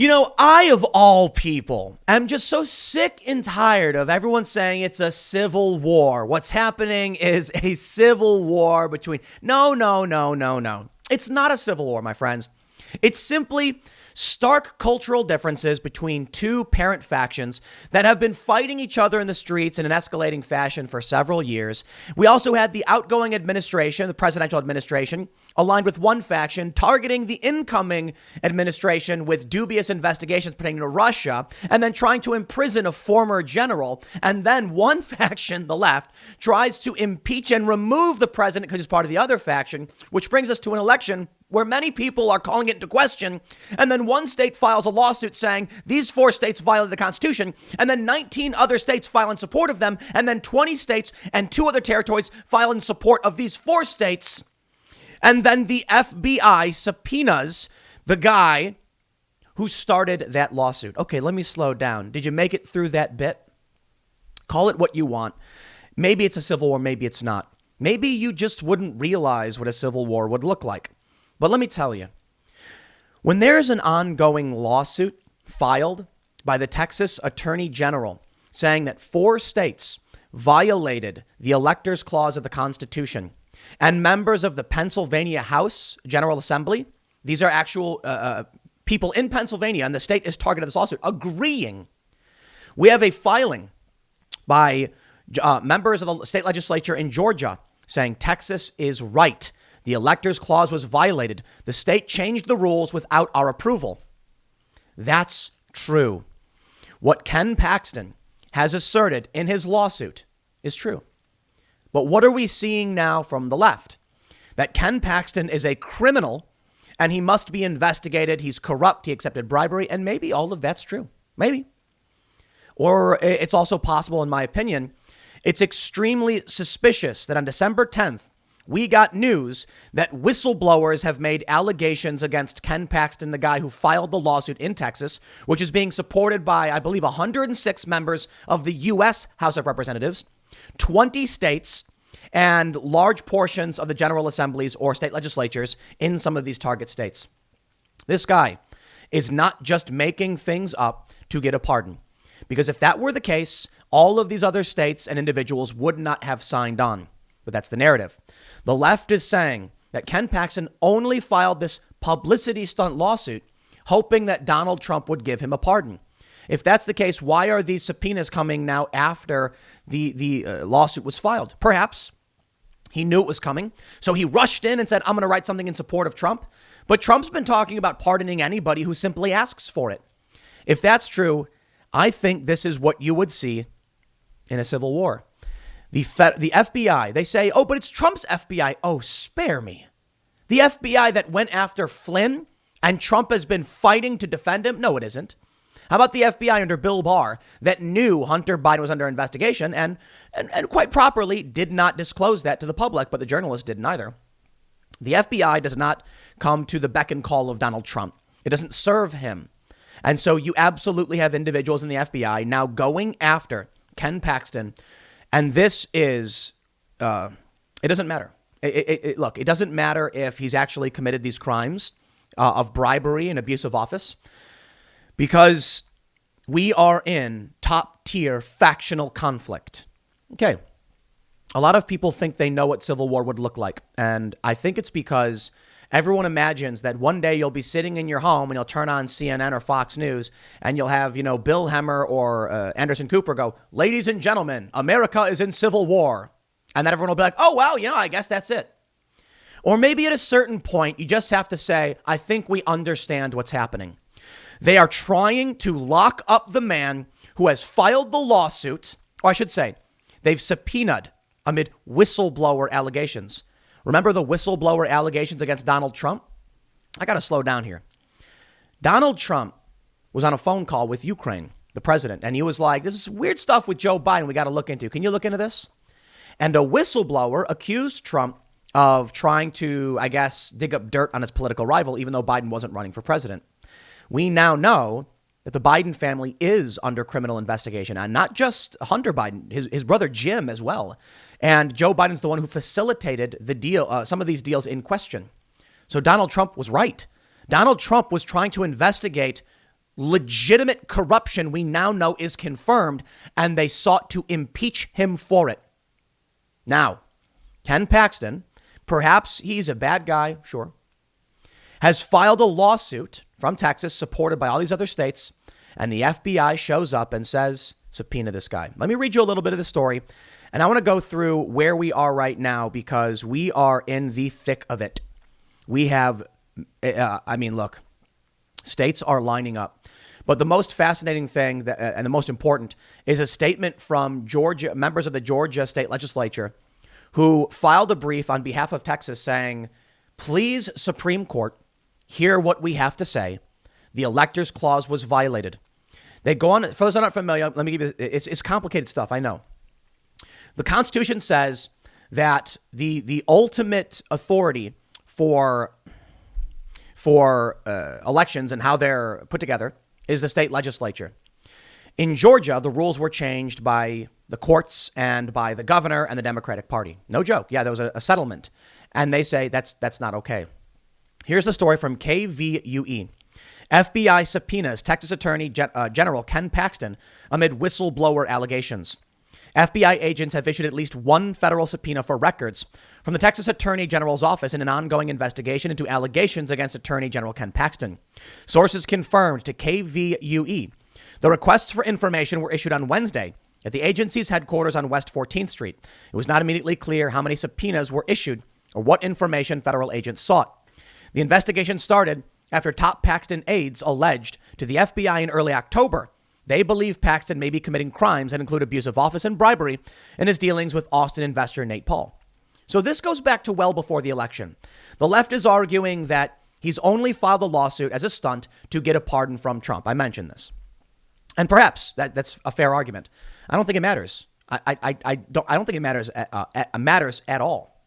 I, of all people, am just so sick and tired of everyone saying it's a civil war. What's happening is a civil war between. No, no, no, no, no. It's not a civil war, my friends. It's simply stark cultural differences between two parent factions that have been fighting each other in the streets in an escalating fashion for several years. We also had the outgoing administration, the presidential administration, aligned with one faction, targeting the incoming administration with dubious investigations pertaining to Russia, and then trying to imprison a former general. And then one faction, the left, tries to impeach and remove the president because he's part of the other faction, which brings us to an election where many people are calling it into question. And then one state files a lawsuit saying these 4 states violated the Constitution. And then 19 other states file in support of them. And then 20 states and 2 other territories file in support of these 4 states. And then the FBI subpoenas the guy who started that lawsuit. Okay, let me slow down. Did you make it through that bit? Call it what you want. Maybe it's a civil war, maybe it's not. Maybe you just wouldn't realize what a civil war would look like. But let me tell you, when there's an ongoing lawsuit filed by the Texas Attorney General saying that 4 states violated the Electors Clause of the Constitution, and members of the Pennsylvania House General Assembly, these are actual people in Pennsylvania, and the state is targeted this lawsuit, agreeing, we have a filing by members of the state legislature in Georgia saying Texas is right. The Electors Clause was violated. The state changed the rules without our approval. That's true. What Ken Paxton has asserted in his lawsuit is true. But what are we seeing now from the left? That Ken Paxton is a criminal and he must be investigated. He's corrupt. He accepted bribery. And maybe all of that's true. Maybe. Or it's also possible, in my opinion, it's extremely suspicious that on December 10th, we got news that whistleblowers have made allegations against Ken Paxton, the guy who filed the lawsuit in Texas, which is being supported by, I believe, 106 members of the U.S. House of Representatives, 20 states, and large portions of the General Assemblies or state legislatures in some of these target states. This guy is not just making things up to get a pardon. Because if that were the case, all of these other states and individuals would not have signed on. But that's the narrative. The left is saying that Ken Paxton only filed this publicity stunt lawsuit, hoping that Donald Trump would give him a pardon. If that's the case, why are these subpoenas coming now after the lawsuit was filed? Perhaps he knew it was coming, so he rushed in and said, I'm going to write something in support of Trump. But Trump's been talking about pardoning anybody who simply asks for it. If that's true, I think this is what you would see in a civil war. The FBI, they say, oh, but it's Trump's FBI. Oh, spare me. The FBI that went after Flynn and Trump has been fighting to defend him? No, it isn't. How about the FBI under Bill Barr that knew Hunter Biden was under investigation and quite properly did not disclose that to the public, but the journalists didn't either. The FBI does not come to the beck and call of Donald Trump. It doesn't serve him. And so you absolutely have individuals in the FBI now going after Ken Paxton. And this is, it doesn't matter. Look, it doesn't matter if he's actually committed these crimes of bribery and abuse of office, because we are in top tier factional conflict. Okay. A lot of people think they know what civil war would look like. And I think it's because everyone imagines that one day you'll be sitting in your home and you'll turn on CNN or Fox News and you'll have, Bill Hemmer or Anderson Cooper go, ladies and gentlemen, America is in civil war. And then everyone will be like, oh, well, I guess that's it. Or maybe at a certain point, you just have to say, I think we understand what's happening. They are trying to lock up the man who has filed the lawsuit, or I should say, they've subpoenaed amid whistleblower allegations. Remember the whistleblower allegations against Donald Trump? I got to slow down here. Donald Trump was on a phone call with Ukraine, the president, and he was like, this is weird stuff with Joe Biden we got to look into. Can you look into this? And a whistleblower accused Trump of trying to, I guess, dig up dirt on his political rival, even though Biden wasn't running for president. We now know that the Biden family is under criminal investigation, and not just Hunter Biden, his brother Jim as well. And Joe Biden's the one who facilitated the deal, some of these deals in question. So Donald Trump was right. Donald Trump was trying to investigate legitimate corruption we now know is confirmed, and they sought to impeach him for it. Now, Ken Paxton, perhaps he's a bad guy, sure, has filed a lawsuit from Texas supported by all these other states, and the FBI shows up and says, subpoena this guy. Let me read you a little bit of the story, and I want to go through where we are right now because we are in the thick of it. We have, look, states are lining up. But the most fascinating thing and the most important is a statement from Georgia, members of the Georgia state legislature who filed a brief on behalf of Texas saying, please, Supreme Court, hear what we have to say. The electors clause was violated. They go on. For those who are not familiar, let me give you, it's complicated stuff. I know. The Constitution says that the ultimate authority for elections and how they're put together is the state legislature. In Georgia, the rules were changed by the courts and by the governor and the Democratic Party. No joke. Yeah, there was a settlement. And they say that's not okay. Here's the story from KVUE. FBI subpoenas Texas Attorney General Ken Paxton amid whistleblower allegations. FBI agents have issued at least one federal subpoena for records from the Texas Attorney General's office in an ongoing investigation into allegations against Attorney General Ken Paxton. Sources confirmed to KVUE. The requests for information were issued on Wednesday at the agency's headquarters on West 14th Street. It was not immediately clear how many subpoenas were issued or what information federal agents sought. The investigation started after top Paxton aides alleged to the FBI in early October they believe Paxton may be committing crimes that include abuse of office and bribery in his dealings with Austin investor Nate Paul. So this goes back to well before the election. The left is arguing that he's only filed a lawsuit as a stunt to get a pardon from Trump. I mentioned this. And perhaps that's a fair argument. I don't think it matters. I don't think it matters at all.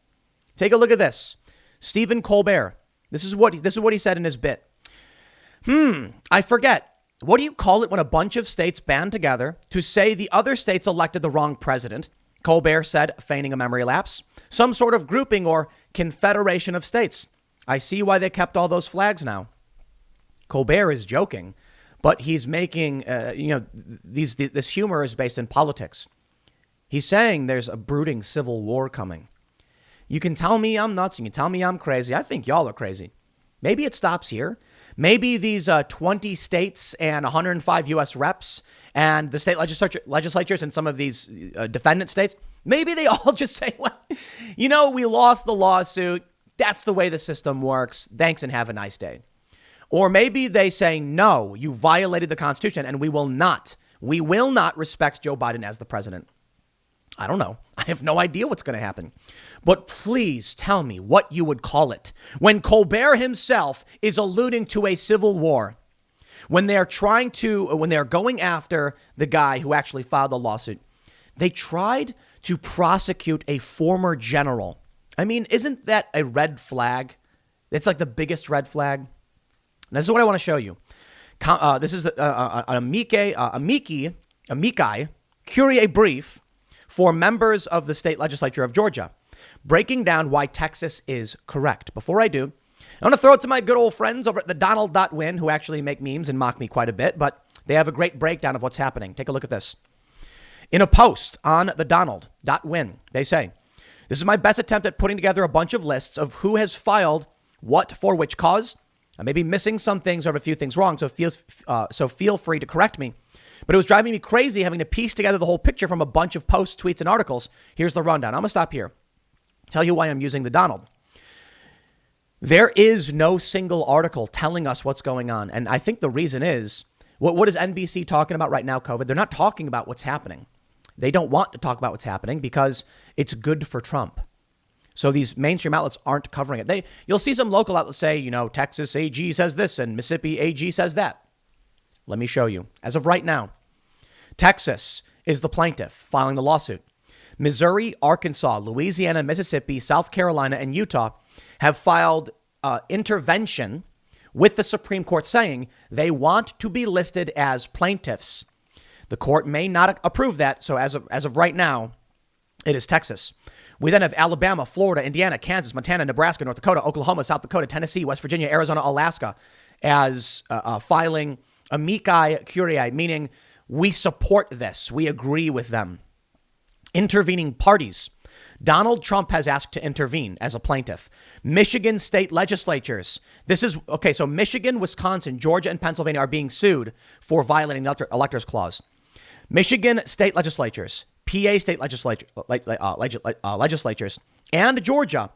Take a look at this. Stephen Colbert. This is what he said in his bit. I forget. What do you call it when a bunch of states band together to say the other states elected the wrong president? Colbert said, feigning a memory lapse. Some sort of grouping or confederation of states. I see why they kept all those flags now. Colbert is joking, but he's making, this humor is based in politics. He's saying there's a brooding civil war coming. You can tell me I'm nuts. You can tell me I'm crazy. I think y'all are crazy. Maybe it stops here. Maybe these 20 states and 105 U.S. reps and the state legislatures and some of these defendant states, maybe they all just say, well, we lost the lawsuit. That's the way the system works. Thanks and have a nice day. Or maybe they say, no, you violated the Constitution and we will not respect Joe Biden as the president. I don't know. I have no idea what's going to happen. But please tell me what you would call it when Colbert himself is alluding to a civil war, when they're going after the guy who actually filed the lawsuit. They tried to prosecute a former general. I mean, isn't that a red flag? It's like the biggest red flag. And this is what I want to show you. This is an amici curiae brief for members of the state legislature of Georgia, breaking down why Texas is correct. Before I do, I want to throw it to my good old friends over at the Donald.win, who actually make memes and mock me quite a bit, but they have a great breakdown of what's happening. Take a look at this. In a post on the Donald.win, they say, this is my best attempt at putting together a bunch of lists of who has filed what for which cause. I may be missing some things or have a few things wrong, so feel free to correct me. But it was driving me crazy having to piece together the whole picture from a bunch of posts, tweets, and articles. Here's the rundown. I'm going to stop here. Tell you why I'm using the Donald. There is no single article telling us what's going on. And I think the reason is, what is NBC talking about right now, COVID? They're not talking about what's happening. They don't want to talk about what's happening because it's good for Trump. So these mainstream outlets aren't covering it. You'll see some local outlets say, Texas AG says this and Mississippi AG says that. Let me show you. As of right now, Texas is the plaintiff filing the lawsuit. Missouri, Arkansas, Louisiana, Mississippi, South Carolina, and Utah have filed intervention with the Supreme Court saying they want to be listed as plaintiffs. The court may not approve that. So as of right now, it is Texas. We then have Alabama, Florida, Indiana, Kansas, Montana, Nebraska, North Dakota, Oklahoma, South Dakota, Tennessee, West Virginia, Arizona, Alaska as filing Amici curiae, meaning we support this, we agree with them. Intervening parties. Donald Trump has asked to intervene as a plaintiff. Michigan state legislatures. This is, okay, so Michigan, Wisconsin, Georgia, and Pennsylvania are being sued for violating the Electors Clause. Michigan state legislatures, PA state legislatures, and Georgia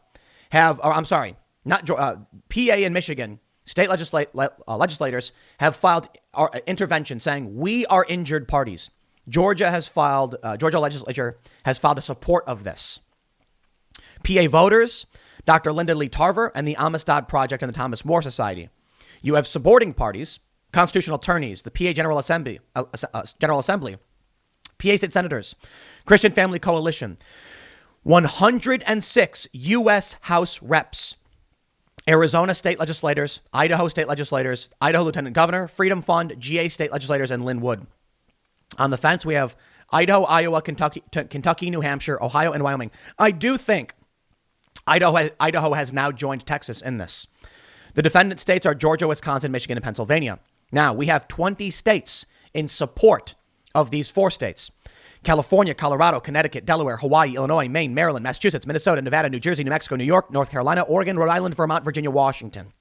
have, or I'm sorry, not PA and Michigan state legislators have filed intervention saying we are injured parties. Georgia legislature has filed a support of this. PA voters, Dr. Linda Lee Tarver and the Amistad Project and the Thomas More Society. You have supporting parties, constitutional attorneys, the PA General Assembly, PA state senators, Christian Family Coalition, 106 U.S. House reps, Arizona state legislators, Idaho state legislators, Idaho Lieutenant Governor, Freedom Fund, GA state legislators, and Lynn Wood. On the fence, we have Idaho, Iowa, Kentucky, New Hampshire, Ohio, and Wyoming. I do think Idaho has now joined Texas in this. The defendant states are Georgia, Wisconsin, Michigan, and Pennsylvania. Now, we have 20 states in support of these 4 states. California, Colorado, Connecticut, Delaware, Hawaii, Illinois, Maine, Maryland, Massachusetts, Minnesota, Nevada, New Jersey, New Mexico, New York, North Carolina, Oregon, Rhode Island, Vermont, Virginia, Washington.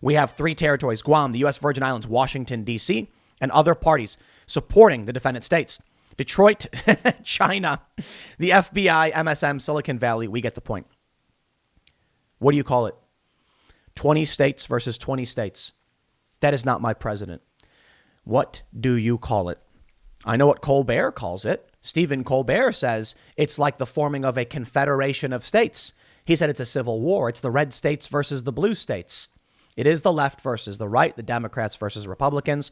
We have 3 territories, Guam, the U.S. Virgin Islands, Washington, D.C., and other parties supporting the defendant states. Detroit, China, the FBI, MSM, Silicon Valley. We get the point. What do you call it? 20 states versus 20 states. That is not my president. What do you call it? I know what Colbert calls it. Stephen Colbert says it's like the forming of a confederation of states. He said it's a civil war. It's the red states versus the blue states. It is the left versus the right, the Democrats versus Republicans.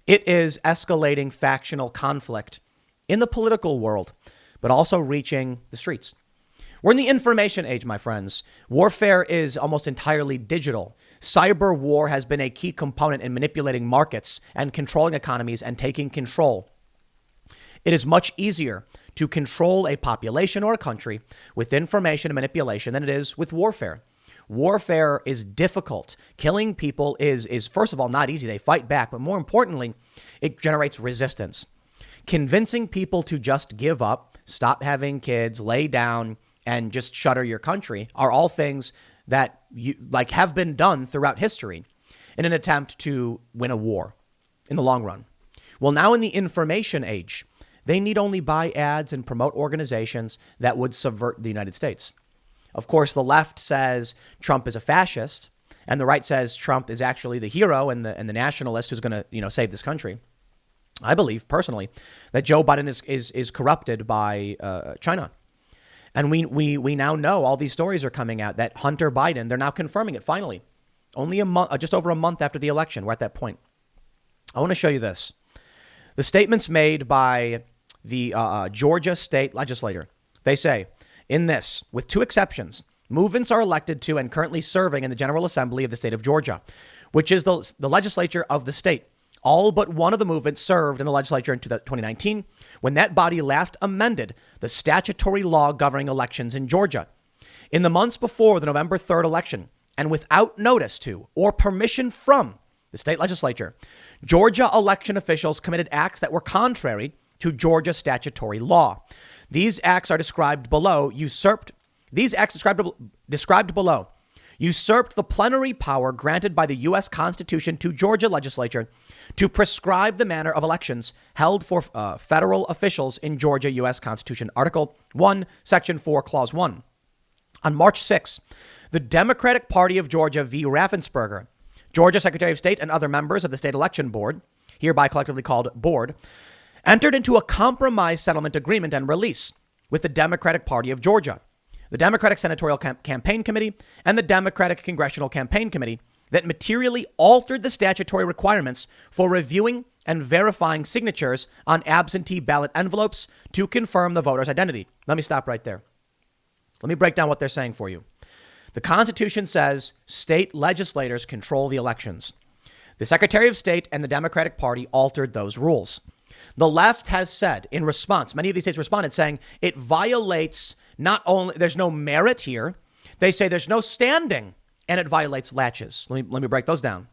It is escalating factional conflict in the political world, but also reaching the streets. We're in the information age, my friends. Warfare is almost entirely digital. Cyber war has been a key component in manipulating markets and controlling economies and taking control. It is much easier to control a population or a country with information and manipulation than it is with warfare. Warfare is difficult. Killing people is first of all, not easy. They fight back, but more importantly, it generates resistance. Convincing people to just give up, stop having kids, lay down, and just shutter your country are all things that have been done throughout history in an attempt to win a war in the long run. Well, now in the information age, they need only buy ads and promote organizations that would subvert the United States. Of course, the left says Trump is a fascist, and the right says Trump is actually the hero and the nationalist who's going to, save this country. I believe personally that Joe Biden is corrupted by China. And we now know all these stories are coming out that Hunter Biden, they're now confirming it finally. Only a month, just over a month after the election, we're at that point. I want to show you this. The statements made by the Georgia state legislator. They say, in this, with 2 exceptions, movements are elected to and currently serving in the General Assembly of the state of Georgia, which is the legislature of the state. All but one of the movements served in the legislature in 2019, when that body last amended the statutory law governing elections in Georgia. In the months before the November 3rd election, and without notice to or permission from the state legislature, Georgia election officials committed acts that were contrary to Georgia statutory law. These acts are described below. Usurped the plenary power granted by the U.S. Constitution to Georgia legislature to prescribe the manner of elections held for federal officials in Georgia U.S. Constitution, Article 1, Section 4, Clause 1. On March 6, the Democratic Party of Georgia v. Raffensperger, Georgia Secretary of State, and other members of the state election board, hereby collectively called board, entered into a compromise settlement agreement and release with the Democratic Party of Georgia, the Democratic Senatorial Campaign Committee, and the Democratic Congressional Campaign Committee that materially altered the statutory requirements for reviewing and verifying signatures on absentee ballot envelopes to confirm the voter's identity. Let me stop right there. Let me break down what they're saying for you. The Constitution says state legislators control the elections. The Secretary of State and the Democratic Party altered those rules. The left has said in response, many of these states responded saying it violates not only, there's no merit here, they say there's no standing, and it violates laches. Let me break those down.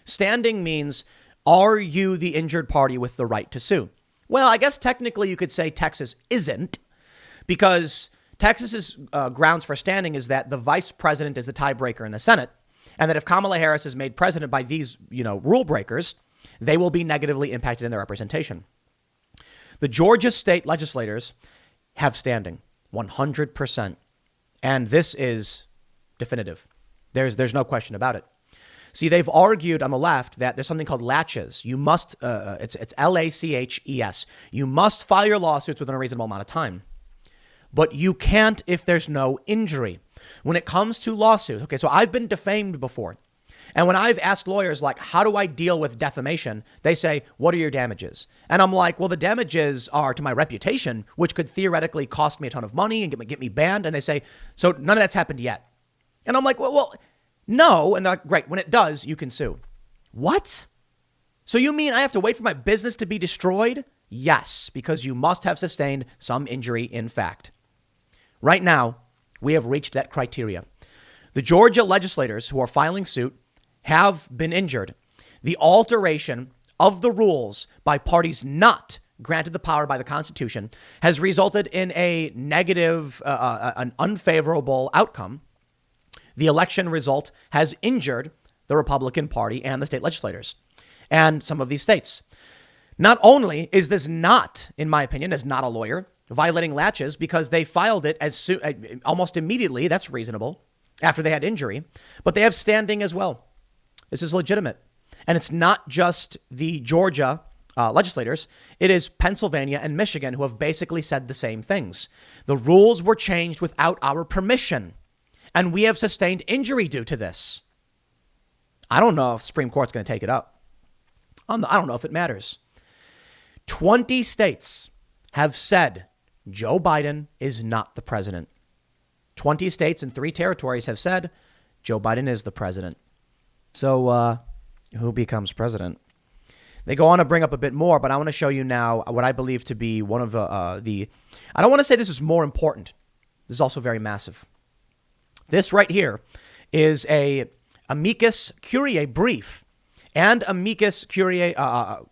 Standing means Are you the injured party with the right to sue? Well, I guess technically you could say Texas isn't, because Texas's grounds for standing is that the vice president is the tiebreaker in the Senate, and that if Kamala Harris is made president by these, rule breakers, they will be negatively impacted in their representation. The Georgia state legislators have standing 100%. And this is definitive. There's no question about it. See, they've argued on the left that there's something called laches. You must, it's LACHES. You must file your lawsuits within a reasonable amount of time. But you can't if there's no injury. When it comes to lawsuits, okay, so I've been defamed before. And when I've asked lawyers, like, how do I deal with defamation? They say, what are your damages? And I'm like, well, the damages are to my reputation, which could theoretically cost me a ton of money and get me banned. And they say, so none of that's happened yet. And I'm like, well, no. And they're like, great. When it does, you can sue. What? So you mean I have to wait for my business to be destroyed? Yes, because you must have sustained some injury in fact. Right now, we have reached that criteria. The Georgia legislators who are filing suit have been injured. The alteration of the rules by parties not granted the power by the Constitution has resulted in a negative, an unfavorable outcome. The election result has injured the Republican Party and the state legislators and some of these states. Not only is this not, in my opinion, as not a lawyer, violating laches because they filed it as almost immediately, that's reasonable, after they had injury, but they have standing as well. This is legitimate. And it's not just the Georgia legislators. It is Pennsylvania and Michigan who have basically said the same things. The rules were changed without our permission, and we have sustained injury due to this. I don't know if the Supreme Court's going to take it up. I don't know if it matters. 20 states have said Joe Biden is not the president. 20 states and 3 territories have said Joe Biden is the president. So who becomes president? They go on to bring up a bit more, but I want to show you now what I believe to be one of I don't want to say this is more important. This is also very massive. This right here is a amicus curiae brief and amicus curiae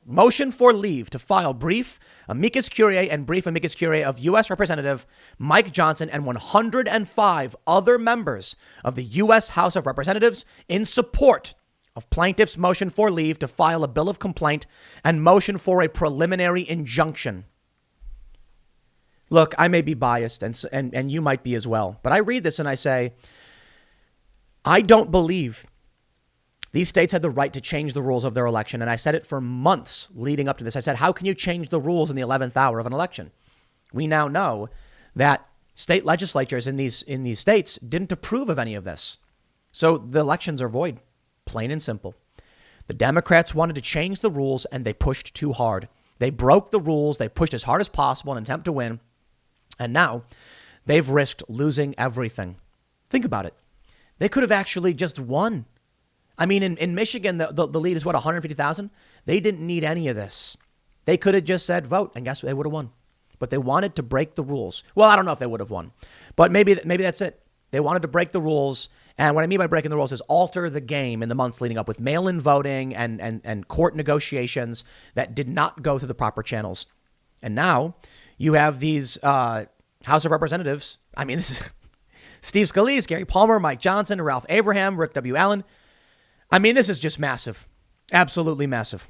motion for leave to file brief amicus curiae and brief amicus curiae of U.S. Representative Mike Johnson and 105 other members of the U.S. House of Representatives in support of plaintiff's motion for leave to file a bill of complaint and motion for a preliminary injunction. Look, I may be biased and you might be as well, but I read this and I say, I don't believe these states had the right to change the rules of their election. And I said it for months leading up to this. I said, how can you change the rules in the 11th hour of an election? We now know that state legislatures in these states didn't approve of any of this. So the elections are void, plain and simple. The Democrats wanted to change the rules and they pushed too hard. They broke the rules. They pushed as hard as possible in an attempt to win. And now they've risked losing everything. Think about it. They could have actually just won. I mean, in Michigan, the lead is, 150,000? They didn't need any of this. They could have just said vote, and guess what? They would have won. But they wanted to break the rules. Well, I don't know if they would have won, but maybe that's it. They wanted to break the rules. And what I mean by breaking the rules is alter the game in the months leading up with mail-in voting and court negotiations that did not go through the proper channels. And now you have these House of Representatives. I mean, this is Steve Scalise, Gary Palmer, Mike Johnson, Ralph Abraham, Rick W. Allen. I mean, this is just massive. Absolutely massive.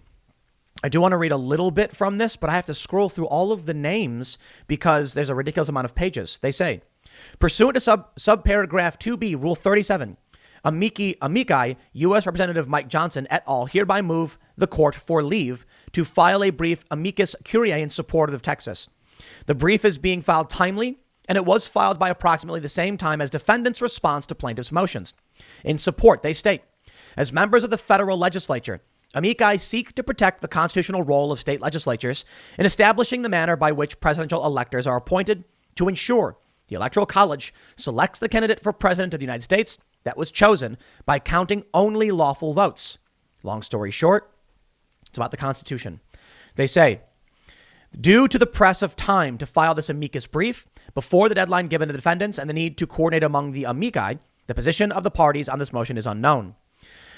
I do want to read a little bit from this, but I have to scroll through all of the names because there's a ridiculous amount of pages. They say, pursuant to subparagraph 2B, Rule 37, amici, U.S. Representative Mike Johnson et al. Hereby move the court for leave to file a brief amicus curiae in support of Texas. The brief is being filed timely, and it was filed by approximately the same time as defendants' response to plaintiffs' motions. In support, they state, as members of the federal legislature, amici seek to protect the constitutional role of state legislatures in establishing the manner by which presidential electors are appointed to ensure the Electoral College selects the candidate for president of the United States that was chosen by counting only lawful votes. Long story short, it's about the Constitution. They say, due to the press of time to file this amicus brief before the deadline given to the defendants and the need to coordinate among the amici, the position of the parties on this motion is unknown.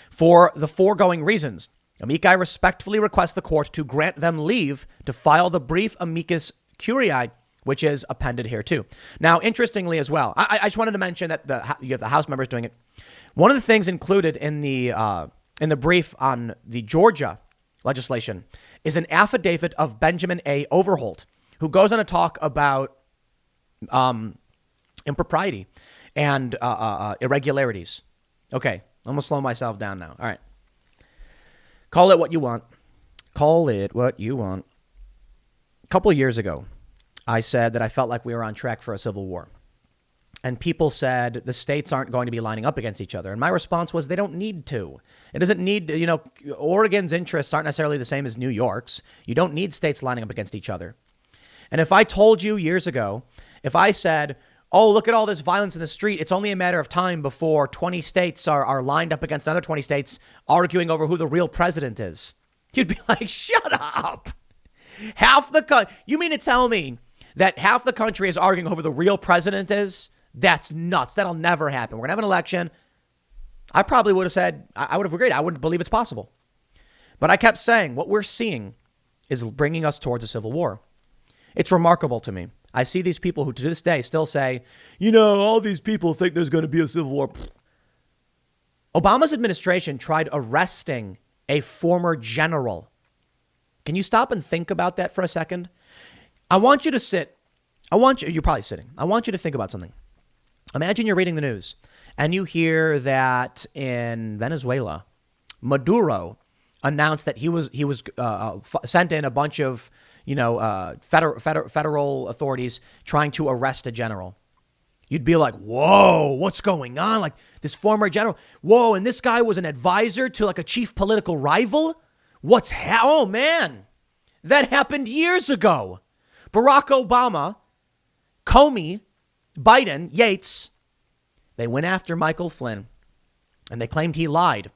For the foregoing reasons, Amici respectfully request the court to grant them leave to file the brief amicus curiae, which is appended here too. Now, interestingly as well, I just wanted to mention that you have the House members doing it. One of the things included in the brief on the Georgia legislation is an affidavit of Benjamin A. Overholt, who goes on to talk about impropriety and irregularities. Okay, I'm going to slow myself down now. All right. Call it what you want. Call it what you want. A couple of years ago, I said that I felt like we were on track for a civil war. And people said the states aren't going to be lining up against each other. And my response was they don't need to. It doesn't need, Oregon's interests aren't necessarily the same as New York's. You don't need states lining up against each other. And if I told you years ago, if I said, oh, look at all this violence in the street, it's only a matter of time before 20 states are lined up against another 20 states arguing over who the real president is, you'd be like, shut up. You mean to tell me that half the country is arguing over who the real president is? That's nuts. That'll never happen. We're going to have an election. I probably would have said, I would have agreed. I wouldn't believe it's possible. But I kept saying what we're seeing is bringing us towards a civil war. It's remarkable to me. I see these people who to this day still say, all these people think there's going to be a civil war. Obama's administration tried arresting a former general. Can you stop and think about that for a second? I want you to sit. You're probably sitting. I want you to think about something. Imagine you're reading the news and you hear that in Venezuela, Maduro announced that he was sent in a bunch of federal authorities trying to arrest a general. You'd be like, whoa, what's going on? Like this former general. Whoa, and this guy was an advisor to like a chief political rival? Oh, man, that happened years ago. Barack Obama, Comey, Biden, Yates, they went after Michael Flynn and they claimed he lied.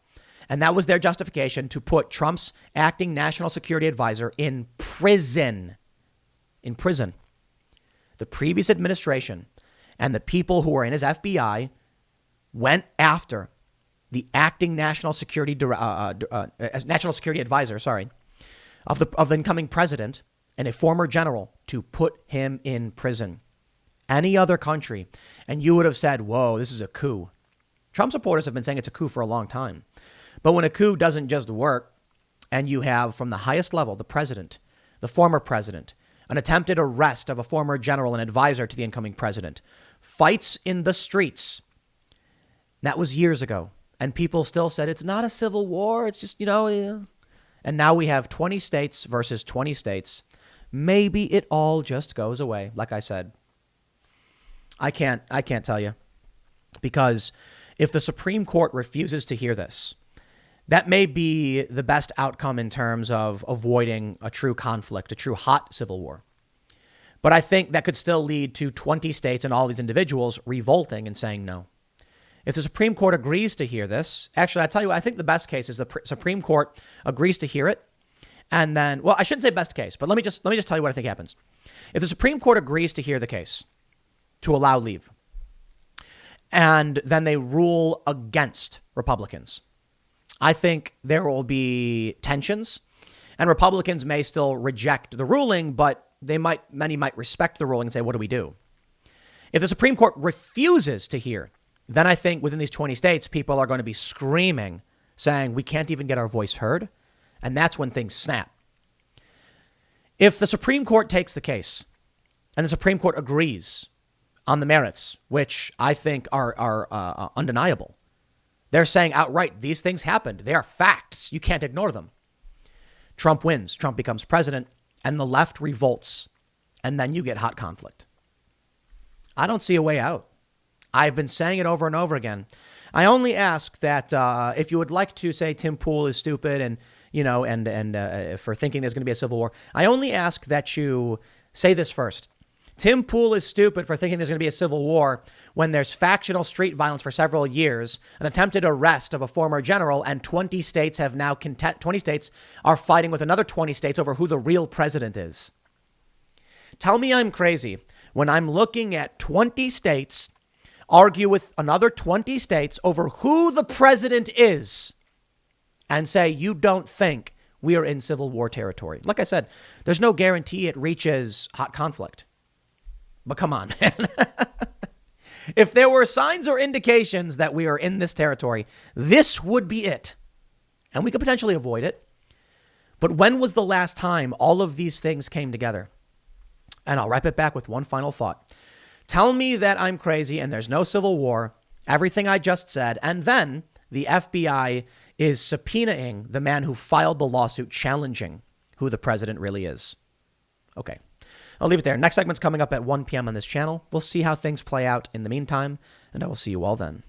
And that was their justification to put Trump's acting national security advisor in prison. In prison. The previous administration and the people who were in his FBI went after the acting national security advisor, of the incoming president and a former general to put him in prison. Any other country, and you would have said, whoa, this is a coup. Trump supporters have been saying it's a coup for a long time. But when a coup doesn't just work, and you have from the highest level, the president, the former president, an attempted arrest of a former general and advisor to the incoming president, fights in the streets. That was years ago. And people still said it's not a civil war. It's just, And now we have 20 states versus 20 states. Maybe it all just goes away. Like I said, I can't tell you, because if the Supreme Court refuses to hear this, that may be the best outcome in terms of avoiding a true conflict, a true hot civil war. But I think that could still lead to 20 states and all these individuals revolting and saying no. If the Supreme Court agrees to hear this, actually, I tell you, I think the best case is the Supreme Court agrees to hear it. And then, well, I shouldn't say best case, but let me just tell you what I think happens. If the Supreme Court agrees to hear the case, to allow leave, and then they rule against Republicans, I think there will be tensions, and Republicans may still reject the ruling, but many might respect the ruling and say, what do we do? If the Supreme Court refuses to hear, then I think within these 20 states, people are going to be screaming, saying we can't even get our voice heard. And that's when things snap. If the Supreme Court takes the case and the Supreme Court agrees on the merits, which I think are undeniable, they're saying outright, these things happened. They are facts. You can't ignore them. Trump wins. Trump becomes president, and the left revolts. And then you get hot conflict. I don't see a way out. I've been saying it over and over again. I only ask that if you would like to say Tim Pool is stupid and for thinking there's going to be a civil war, I only ask that you say this first. Tim Pool is stupid for thinking there's going to be a civil war when there's factional street violence for several years, an attempted arrest of a former general, and 20 states have now 20 states are fighting with another 20 states over who the real president is. Tell me I'm crazy when I'm looking at 20 states argue with another 20 states over who the president is. and say you don't think we are in civil war territory. Like I said, there's no guarantee it reaches hot conflict. But come on, man. If there were signs or indications that we are in this territory, this would be it. And we could potentially avoid it. But when was the last time all of these things came together? And I'll wrap it back with one final thought. Tell me that I'm crazy and there's no civil war, everything I just said, and then the FBI is subpoenaing the man who filed the lawsuit challenging who the president really is. Okay, I'll leave it there. Next segment's coming up at 1 p.m. on this channel. We'll see how things play out in the meantime, and I will see you all then.